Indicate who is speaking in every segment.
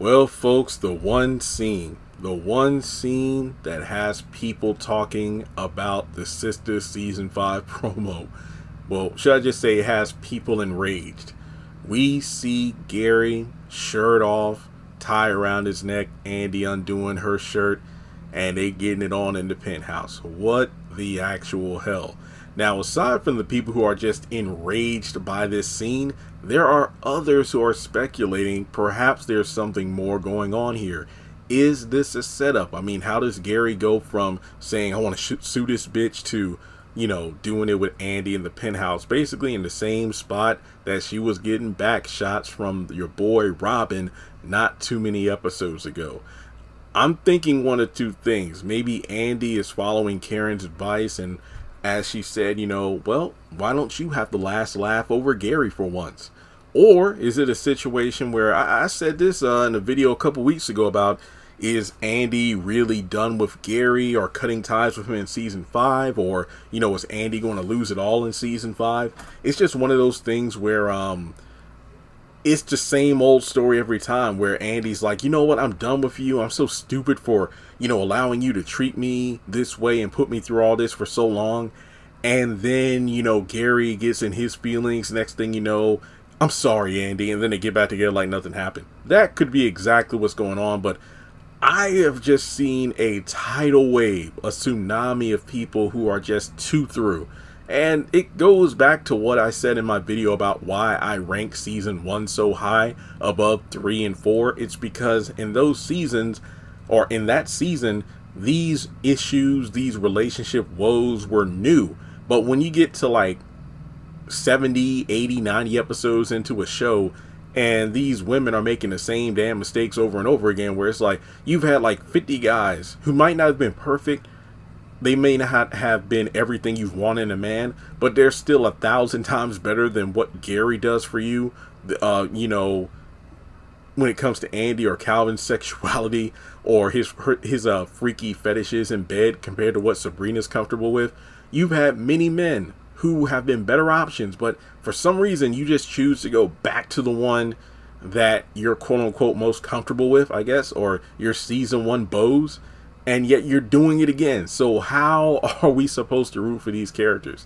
Speaker 1: Well, folks, the one scene that has people talking about the Sistas Season 5 promo. Well, should I just say it has people enraged. We see Gary, shirt off, tie around his neck, Andi undoing her shirt, and they getting it on in the penthouse. What the actual hell? Now, aside from the people who are just enraged by this scene, there are others who are speculating perhaps there's something more going on here. Is this a setup? I mean, how does Gary go from saying, I want to sue this bitch to, doing it with Andi in the penthouse, basically in the same spot that she was getting back shots from your boy Robin not too many episodes ago? I'm thinking one of two things. Maybe Andi is following Karen's advice, and as she said, well, why don't you have the last laugh over Gary for once? Or is it a situation where I said this in a video a couple weeks ago about, is Andi really done with Gary or cutting ties with him in season 5? Or, is Andi going to lose it all in season 5? It's just one of those things where it's the same old story every time, where Andi's like, you know what, I'm done with you. I'm so stupid for, allowing you to treat me this way and put me through all this for so long. And then, Gary gets in his feelings. Next thing you know, I'm sorry, Andi. And then they get back together like nothing happened. That could be exactly what's going on. But I have just seen a tidal wave, a tsunami of people who are just too through. And it goes back to what I said in my video about why I rank season 1 so high above 3 and 4. It's because in those seasons, or in that season, these issues, these relationship woes were new. But when you get to like 70, 80, 90 episodes into a show, and these women are making the same damn mistakes over and over again, where it's like you've had like 50 guys who might not have been perfect. They may not have been everything you've wanted in a man, but they're still 1,000 times better than what Gary does for you. When it comes to Andi or Calvin's sexuality or his freaky fetishes in bed compared to what Sabrina's comfortable with. You've had many men who have been better options, but for some reason you just choose to go back to the one that you're quote unquote most comfortable with, I guess, or your season 1 bows. And yet you're doing it again. So how are we supposed to root for these characters?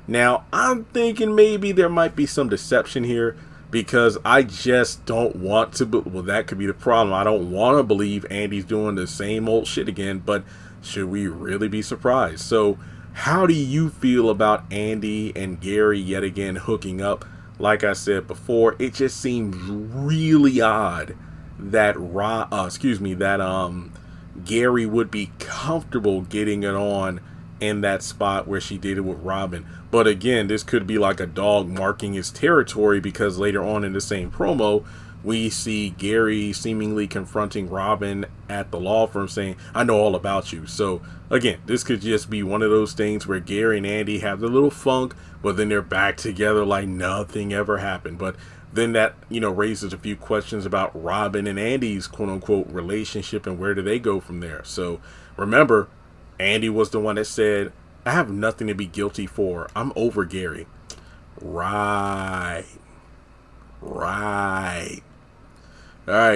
Speaker 1: Now, I'm thinking maybe there might be some deception here, because I just don't want to. Well, that could be the problem. I don't want to believe Andi's doing the same old shit again, but should we really be surprised? So how do you feel about Andi and Gary yet again hooking up? Like I said before, it just seems really odd that Gary would be comfortable getting it on in that spot where she did it with Robin. But again, this could be like a dog marking his territory, because later on in the same promo, we see Gary seemingly confronting Robin at the law firm saying, I know all about you. So again, this could just be one of those things where Gary and Andi have the little funk, but then they're back together like nothing ever happened. But then that, raises a few questions about Robin and Andi's quote unquote relationship, and where do they go from there? So remember, Andi was the one that said, I have nothing to be guilty for. I'm over Gary. Right. Alright,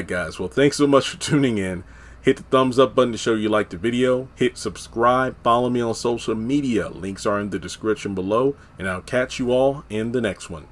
Speaker 1: guys. Well, thanks so much for tuning in. Hit the thumbs up button to show you like the video. Hit subscribe. Follow me on social media. Links are in the description below. And I'll catch you all in the next one.